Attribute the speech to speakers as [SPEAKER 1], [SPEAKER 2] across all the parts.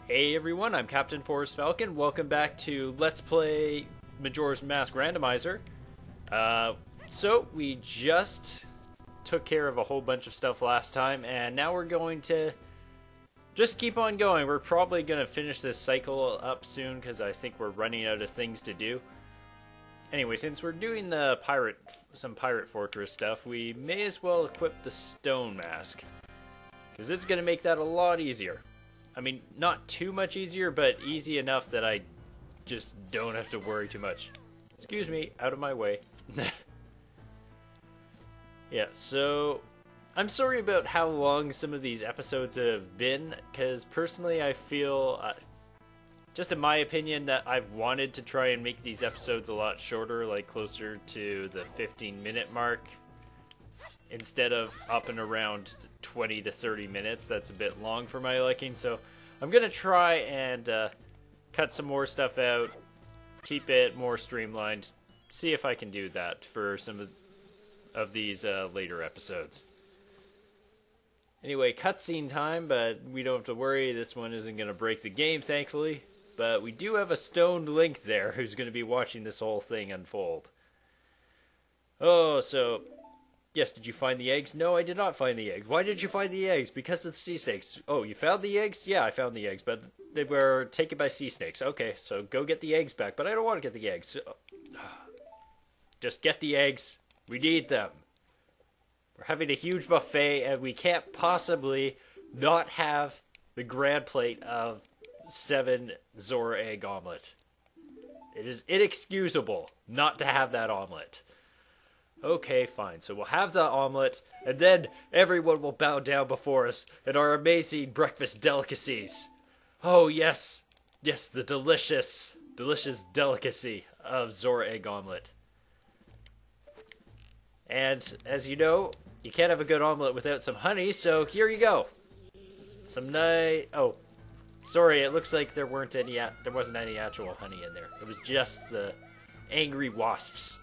[SPEAKER 1] Hey everyone, I'm Captain Forrest Falcon. Welcome back to Let's Play Majora's Mask Randomizer. So we just took care of a whole bunch of stuff last time, and now we're going to just keep on going. We're probably going to finish this cycle up soon, because I think we're running out of things to do. Anyway, since we're doing the some pirate fortress stuff, we may as well equip the stone mask, because it's going to make that a lot easier. I mean, not too much easier, but easy enough that I just don't have to worry too much. Excuse me, out of my way. Yeah, so I'm sorry about how long some of these episodes have been, because personally I feel, just in my opinion, that I've wanted to try and make these episodes a lot shorter, like closer to the 15-minute mark, instead of up and around 20 to 30 minutes. That's a bit long for my liking, so I'm going to try and cut some more stuff out, keep it more streamlined, see if I can do that for some of these later episodes. Anyway, cutscene time, but we don't have to worry, this one isn't going to break the game, thankfully. But we do have a stoned Link there who's going to be watching this whole thing unfold. Oh, so yes, did you find the eggs? No, I did not find the eggs. Why did you find the eggs? Because it's sea snakes. Oh, you found the eggs? Yeah, I found the eggs, but they were taken by sea snakes. Okay, so go get the eggs back, but I don't want to get the eggs. Just get the eggs. We need them. We're having a huge buffet, and we can't possibly not have the grand plate of 7 Zora egg omelette. It is inexcusable not to have that omelette. Okay, fine. So we'll have the omelette, and then everyone will bow down before us and our amazing breakfast delicacies. Oh, yes. Yes, the delicious, delicious delicacy of Zora egg omelette. And, as you know, you can't have a good omelette without some honey, so here you go. Some nice... Oh, sorry, it looks like there wasn't any actual honey in there. It was just the angry wasps.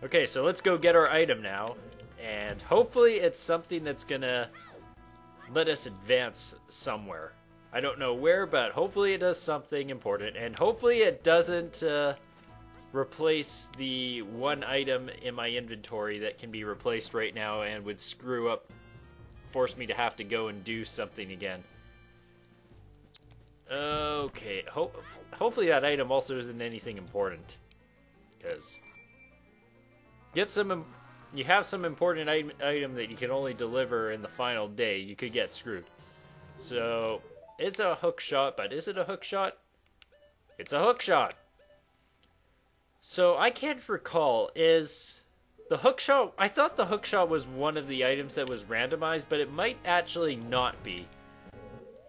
[SPEAKER 1] Okay, so let's go get our item now, and hopefully it's something that's gonna let us advance somewhere. I don't know where, but hopefully it does something important, and hopefully it doesn't replace the one item in my inventory that can be replaced right now and would screw up, force me to have to go and do something again. Okay, hopefully that item also isn't anything important, because you have some important item that you can only deliver in the final day, you could get screwed. So, it's a hook shot, but is it a hook shot? It's a hook shot! So, I can't recall, is the hook shot... I thought the hook shot was one of the items that was randomized, but it might actually not be.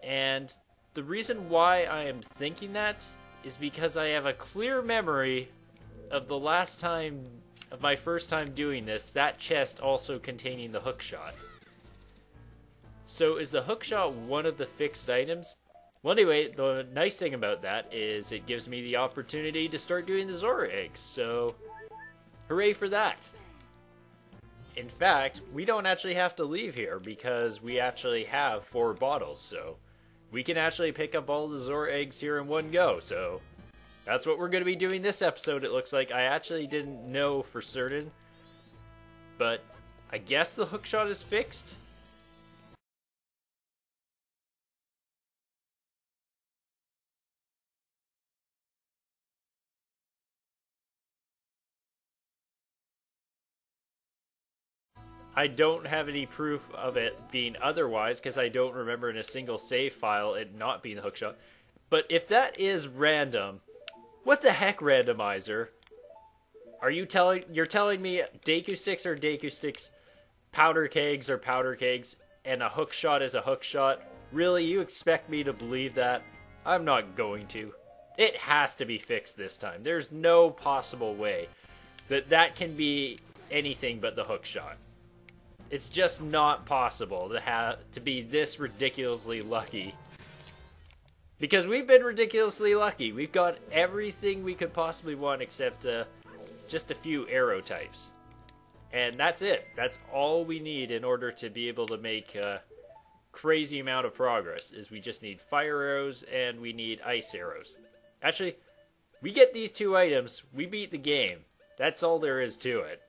[SPEAKER 1] And the reason why I am thinking that is because I have a clear memory of the last time... of my first time doing this, that chest also containing the hook shot. So is the hook shot one of the fixed items? Well, anyway, the nice thing about that is it gives me the opportunity to start doing the Zora eggs, so hooray for that. In fact, we don't actually have to leave here because we actually have 4 bottles, so we can actually pick up all the Zora eggs here in one go, so that's what we're going to be doing this episode, it looks like. I actually didn't know for certain, but I guess the hookshot is fixed? I don't have any proof of it being otherwise, because I don't remember in a single save file it not being the hookshot. But if that is random... What the heck, Randomizer? You're telling me Deku sticks are Deku sticks, powder kegs are powder kegs, and a hook shot is a hook shot? Really? You expect me to believe that? I'm not going to. It has to be fixed this time. There's no possible way that can be anything but the hook shot. It's just not possible to be this ridiculously lucky. Because we've been ridiculously lucky. We've got everything we could possibly want except just a few arrow types. And that's it. That's all we need in order to be able to make crazy amount of progress, is we just need fire arrows and we need ice arrows. Actually, we get these 2 items, we beat the game. That's all there is to it.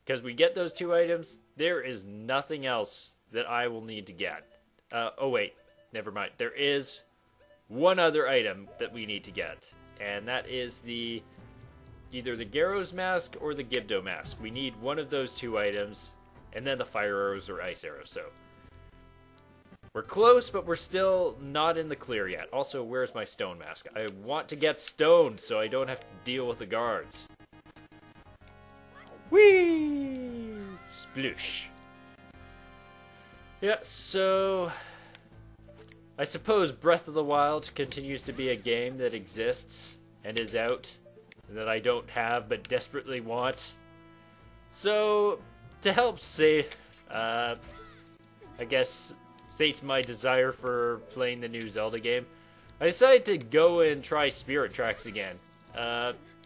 [SPEAKER 1] Because we get those 2 items, there is nothing else that I will need to get. Oh wait, never mind. There is one other item that we need to get, and that is either the Gyro's mask or the Gibdo mask. We need one of those 2 items, and then the fire arrows or ice arrows. So we're close, but we're still not in the clear yet. Also, where's my stone mask? I want to get stoned so I don't have to deal with the guards. Whee! Sploosh. Yeah, so I suppose Breath of the Wild continues to be a game that exists and is out, and that I don't have but desperately want. So, to help I guess, sate my desire for playing the new Zelda game, I decided to go and try Spirit Tracks again.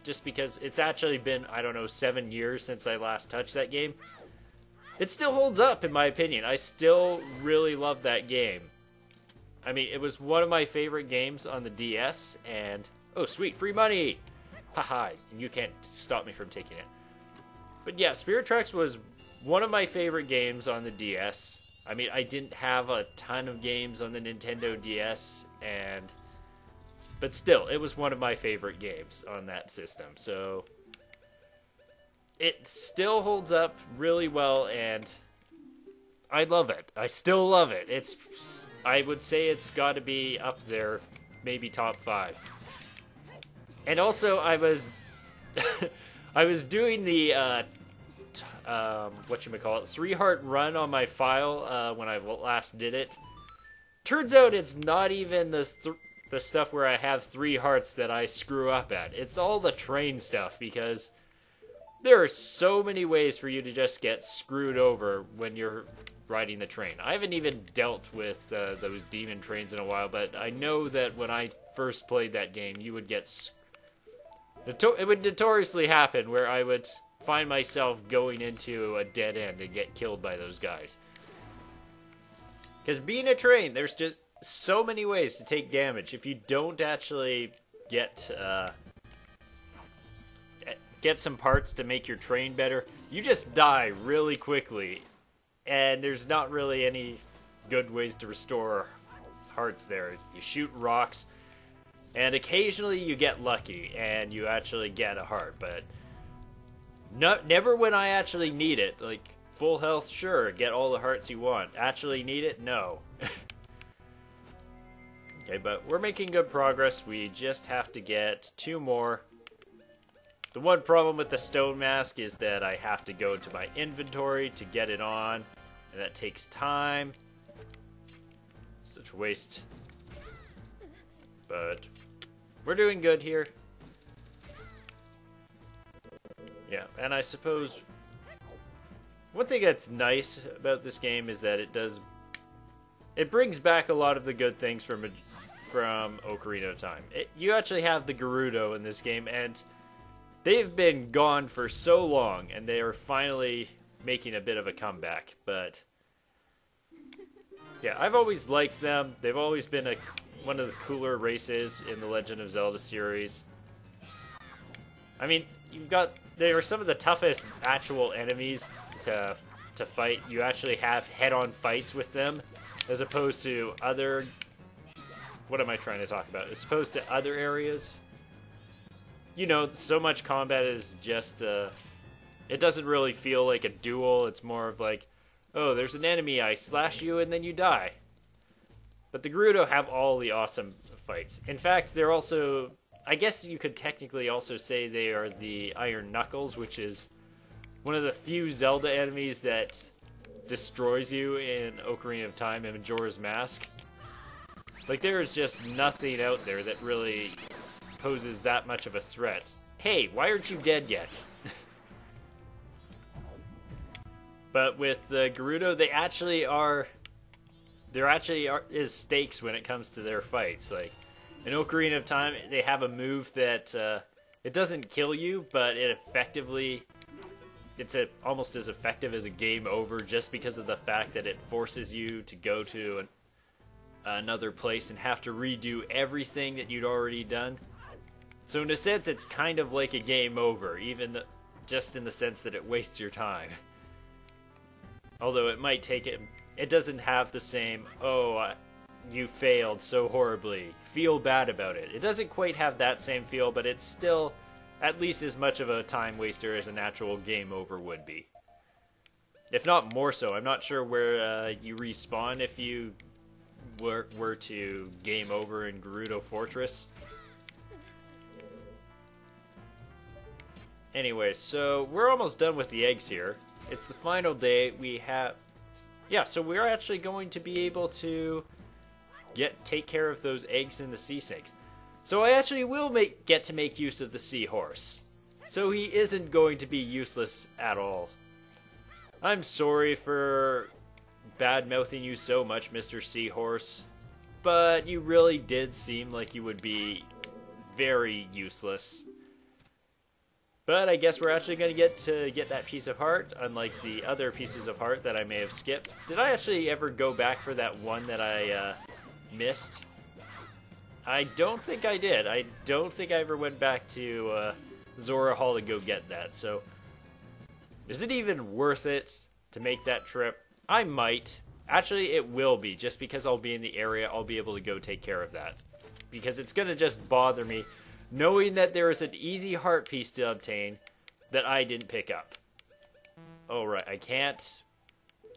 [SPEAKER 1] Just because it's actually been, I don't know, 7 years since I last touched that game. It still holds up, in my opinion. I still really love that game. I mean, it was one of my favorite games on the DS, and... oh, sweet, free money! Haha, you can't stop me from taking it. But yeah, Spirit Tracks was one of my favorite games on the DS. I mean, I didn't have a ton of games on the Nintendo DS, but still, it was one of my favorite games on that system, so... it still holds up really well, and I love it. I still love it. I would say it's got to be up there, maybe top 5. And also, I was doing the whatchamacallit, 3-heart run on my file when I last did it. Turns out it's not even the stuff where I have 3 hearts that I screw up at. It's all the train stuff, because there are so many ways for you to just get screwed over when you're riding the train. I haven't even dealt with those demon trains in a while, but I know that when I first played that game, you would get... it would notoriously happen where I would find myself going into a dead end and get killed by those guys. Because being a train, there's just so many ways to take damage. If you don't actually get some parts to make your train better, you just die really quickly. And there's not really any good ways to restore hearts there. You shoot rocks, and occasionally you get lucky, and you actually get a heart, but never when I actually need it. Like, full health, sure, get all the hearts you want. Actually need it? No. Okay, but we're making good progress. We just have to get 2 more. The one problem with the stone mask is that I have to go to my inventory to get it on, and that takes time. Such a waste. But we're doing good here. Yeah, and I suppose one thing that's nice about this game is that it brings back a lot of the good things from Ocarina of Time. You actually have the Gerudo in this game, and they've been gone for so long, and they are finally making a bit of a comeback. But yeah, I've always liked them. They've always been one of the cooler races in the Legend of Zelda series. I mean, they are some of the toughest actual enemies to fight. You actually have head-on fights with them, as opposed to other... what am I trying to talk about? As opposed to other areas. You know, so much combat is just, it doesn't really feel like a duel. It's more of like, oh, there's an enemy, I slash you, and then you die. But the Gerudo have all the awesome fights. In fact, they're also... I guess you could technically also say they are the Iron Knuckles, which is one of the few Zelda enemies that destroys you in Ocarina of Time and Majora's Mask. Like, there is just nothing out there that really poses that much of a threat. Hey, why aren't you dead yet? But with the Gerudo, there actually is stakes when it comes to their fights. Like, in Ocarina of Time, they have a move that, it doesn't kill you, but it effectively it's almost as effective as a game over just because of the fact that it forces you to go to another place and have to redo everything that you'd already done. So in a sense, it's kind of like a game over, just in the sense that it wastes your time. Although it might take it doesn't have the same, you failed so horribly, feel bad about it. It doesn't quite have that same feel, but it's still at least as much of a time waster as an actual game over would be. If not more so. I'm not sure where you respawn if you were to game over in Gerudo Fortress. Anyway, so we're almost done with the eggs here. It's the final day. So we're actually going to be able to take care of those eggs in the sea snakes. So I actually will get to make use of the seahorse. So he isn't going to be useless at all. I'm sorry for bad-mouthing you so much, Mr. Seahorse, but you really did seem like you would be very useless. But I guess we're actually going to get that piece of heart, unlike the other pieces of heart that I may have skipped. Did I actually ever go back for that one that I missed? I don't think I did. I don't think I ever went back to Zora Hall to go get that. So, is it even worth it to make that trip? I might. Actually, it will be. Just because I'll be in the area, I'll be able to go take care of that. Because it's going to just bother me knowing that there is an easy heart piece to obtain that I didn't pick up. Oh, right. I can't.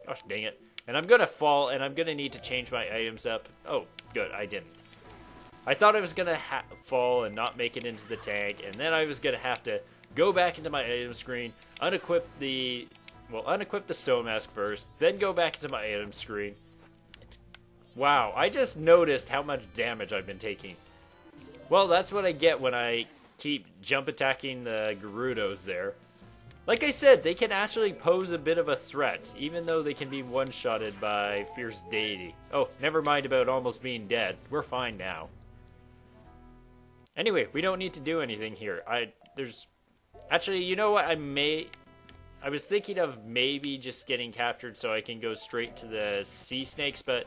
[SPEAKER 1] Gosh, dang it. And I'm going to fall, and I'm going to need to change my items up. Oh, good. I didn't. I thought I was going to fall and not make it into the tank, and then I was going to have to go back into my item screen, unequip the stone mask first, then go back into my item screen. Wow, I just noticed how much damage I've been taking. Well, that's what I get when I keep jump attacking the Gerudos there. Like I said, they can actually pose a bit of a threat, even though they can be one-shotted by Fierce Deity. Oh, never mind about almost being dead. We're fine now. Anyway, we don't need to do anything here. Actually, you know what? I was thinking of maybe just getting captured so I can go straight to the sea snakes, but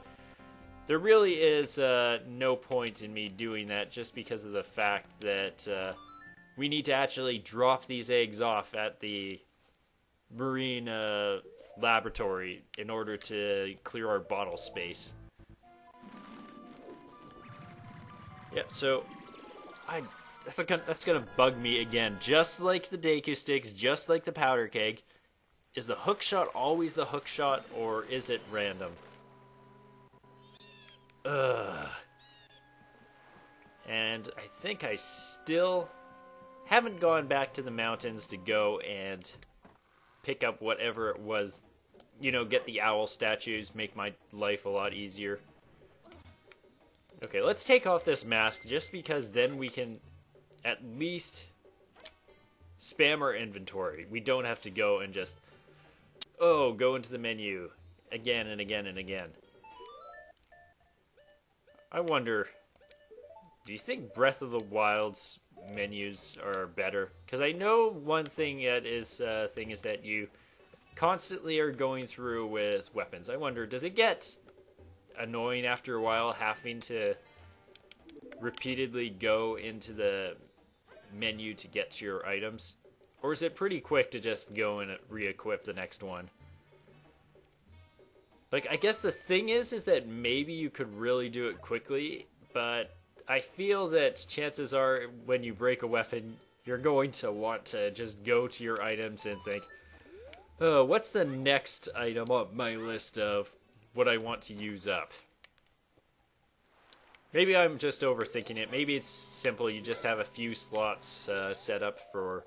[SPEAKER 1] there really is no point in me doing that just because of the fact that we need to actually drop these eggs off at the marine laboratory in order to clear our bottle space. Yeah, so that's gonna bug me again. Just like the Deku sticks, just like the powder keg. Is the hook shot always the hook shot, or is it random? Ugh. And I think I still haven't gone back to the mountains to go and pick up whatever it was. You know, get the owl statues, make my life a lot easier. Okay, let's take off this mask just because then we can at least spam our inventory. We don't have to go and just, go into the menu again and again and again. I wonder, do you think Breath of the Wild's menus are better? Because I know one thing that is is that you constantly are going through with weapons. I wonder, does it get annoying after a while having to repeatedly go into the menu to get your items? Or is it pretty quick to just go and re-equip the next one? Like, I guess the thing is that maybe you could really do it quickly, but I feel that chances are when you break a weapon, you're going to want to just go to your items and think, what's the next item on my list of what I want to use up? Maybe I'm just overthinking it. Maybe it's simple. You just have a few slots set up for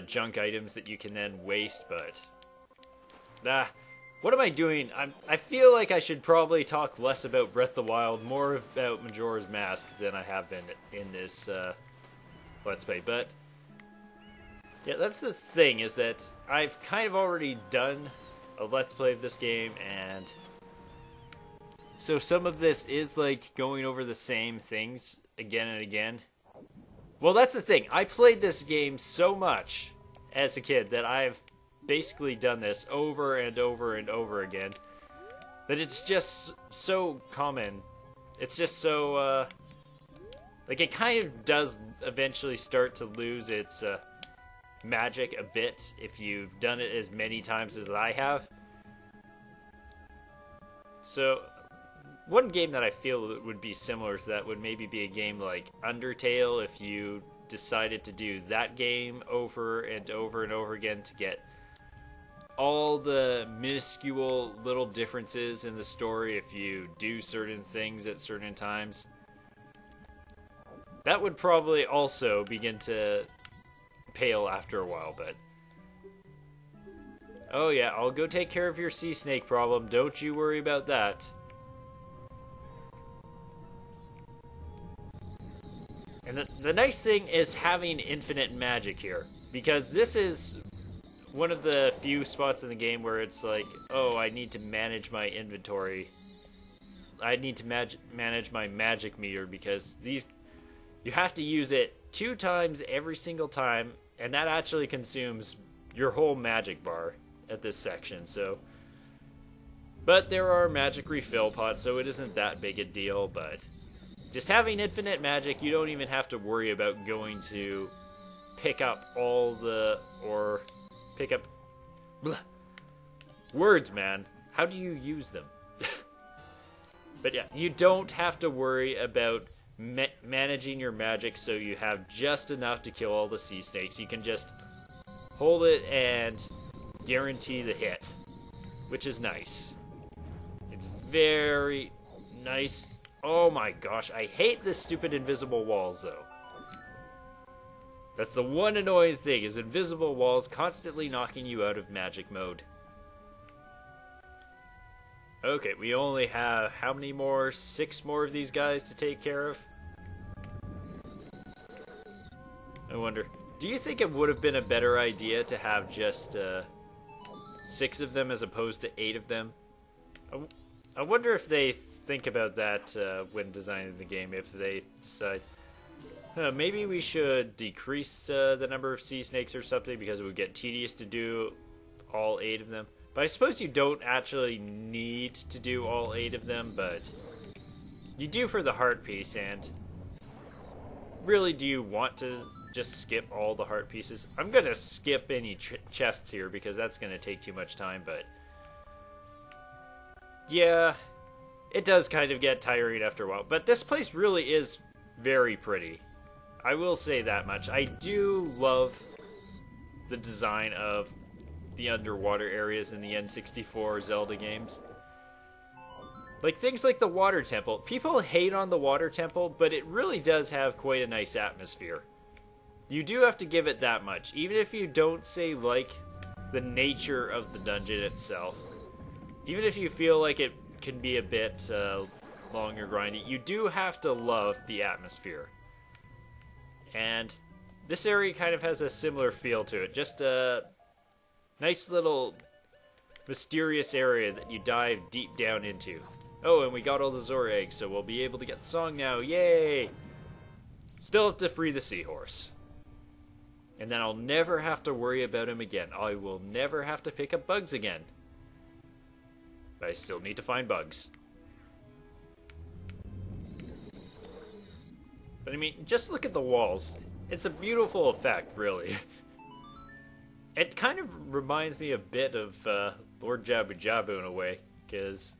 [SPEAKER 1] junk items that you can then waste, but what am I doing? I feel like I should probably talk less about Breath of the Wild, more about Majora's Mask than I have been in this Let's Play. But yeah, that's the thing, is that I've kind of already done a Let's Play of this game, and so some of this is like going over the same things again and again. Well, that's the thing. I played this game so much, as a kid that I've basically done this over and over and over again. That it's just so common. It's just so, like, it kind of does eventually start to lose its magic a bit if you've done it as many times as I have. So, one game that I feel would be similar to that would maybe be a game like Undertale, if you decided to do that game over and over and over again to get all the minuscule little differences in the story if you do certain things at certain times. That would probably also begin to pale after a while, but... Oh yeah, I'll go take care of your sea snake problem, don't you worry about that. And the nice thing is having infinite magic here, because this is one of the few spots in the game where it's like, oh, I need to manage my inventory. I need to manage my magic meter, because you have to use it 2 times every single time, and that actually consumes your whole magic bar at this section, so... But there are magic refill pots, so it isn't that big a deal, but... Just having infinite magic, you don't even have to worry about going to pick up all the... or pick up... Blah. Words, man. How do you use them? But yeah, you don't have to worry about managing your magic so you have just enough to kill all the sea snakes. You can just hold it and guarantee the hit, which is nice. It's very nice. Oh my gosh, I hate the stupid invisible walls though. That's the one annoying thing, is invisible walls constantly knocking you out of magic mode. Okay, we only have how many more? 6 more of these guys to take care of? I wonder, do you think it would have been a better idea to have just 6 of them as opposed to 8 of them? I wonder if they think about that when designing the game, if they decide, maybe we should decrease the number of sea snakes or something because it would get tedious to do all 8 of them. But I suppose you don't actually need to do all 8 of them, but you do for the heart piece, and really, do you want to just skip all the heart pieces? I'm going to skip any chests here because that's going to take too much time, but yeah, it does kind of get tiring after a while. But this place really is very pretty. I will say that much. I do love the design of the underwater areas in the N64 Zelda games. Like things like the water temple. People hate on the water temple, but it really does have quite a nice atmosphere. You do have to give it that much. Even if you don't say like the nature of the dungeon itself. Even if you feel like it can be a bit long or grindy, you do have to love the atmosphere. And this area kind of has a similar feel to it. Just a nice little mysterious area that you dive deep down into. Oh, and we got all the Zora eggs, so we'll be able to get the song now. Yay! Still have to free the seahorse. And then I'll never have to worry about him again. I will never have to pick up bugs again. But I still need to find bugs. But I mean, just look at the walls. It's a beautiful effect, really. It kind of reminds me a bit of Lord Jabu Jabu in a way, because,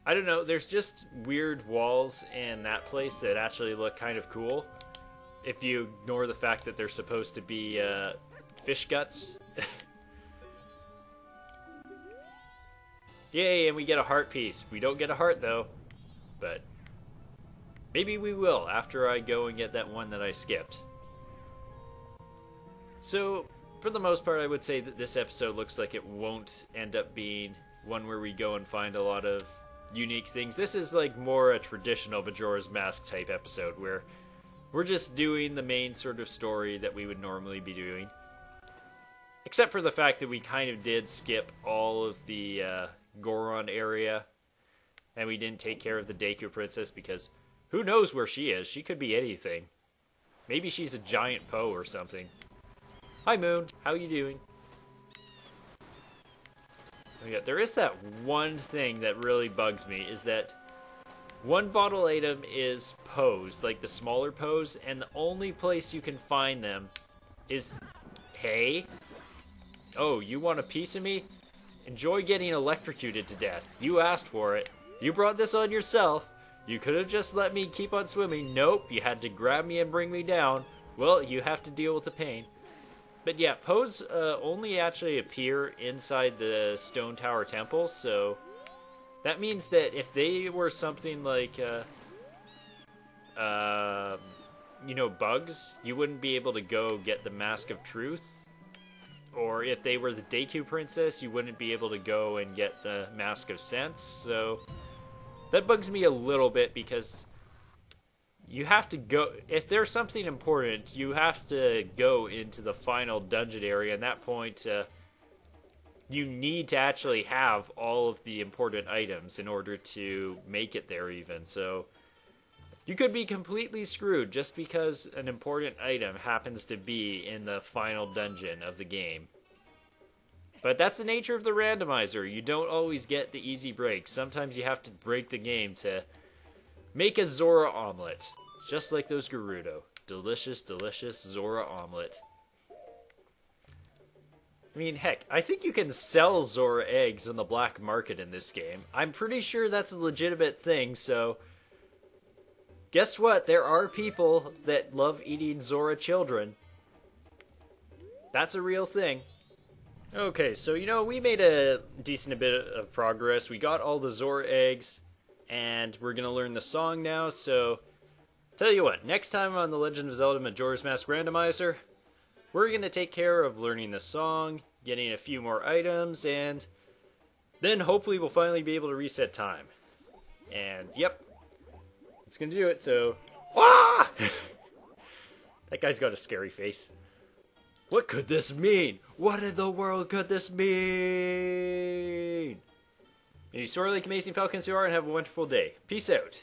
[SPEAKER 1] I don't know, there's just weird walls in that place that actually look kind of cool, if you ignore the fact that they're supposed to be fish guts. Yay, and we get a heart piece. We don't get a heart, though, but maybe we will after I go and get that one that I skipped. So, for the most part, I would say that this episode looks like it won't end up being one where we go and find a lot of unique things. This is like more a traditional Majora's Mask type episode where we're just doing the main sort of story that we would normally be doing. Except for the fact that we kind of did skip all of the Goron area, and we didn't take care of the Deku Princess because who knows where she is? She could be anything. Maybe she's a giant Poe or something. Hi, Moon. How you doing? Oh, yeah, there is that one thing that really bugs me, is that one bottle item is pose, like the smaller pose, and the only place you can find them is... Hey? Oh, you want a piece of me? Enjoy getting electrocuted to death. You asked for it. You brought this on yourself. You could have just let me keep on swimming. Nope, you had to grab me and bring me down. Well, you have to deal with the pain. But yeah, Poes only actually appear inside the Stone Tower Temple, so that means that if they were something like, bugs, you wouldn't be able to go get the Mask of Truth. Or if they were the Deku Princess, you wouldn't be able to go and get the Mask of Sense. So that bugs me a little bit, because you have to go, if there's something important, you have to go into the final dungeon area. At that point, you need to actually have all of the important items in order to make it there even. So you could be completely screwed just because an important item happens to be in the final dungeon of the game. But that's the nature of the randomizer. You don't always get the easy breaks. Sometimes you have to break the game to make a Zora omelette. Just like those Gerudo. Delicious, delicious Zora omelette. I mean, heck, I think you can sell Zora eggs in the black market in this game. I'm pretty sure that's a legitimate thing, so... Guess what? There are people that love eating Zora children. That's a real thing. Okay, so, we made a decent bit of progress. We got all the Zora eggs, and we're gonna learn the song now, so... Tell you what, next time on The Legend of Zelda Majora's Mask Randomizer, we're gonna take care of learning the song, getting a few more items, and then hopefully we'll finally be able to reset time. And, yep. It's gonna do it, so... Ah! That guy's got a scary face. What could this mean? What in the world could this mean? May you soar like amazing falcons you are, and have a wonderful day. Peace out.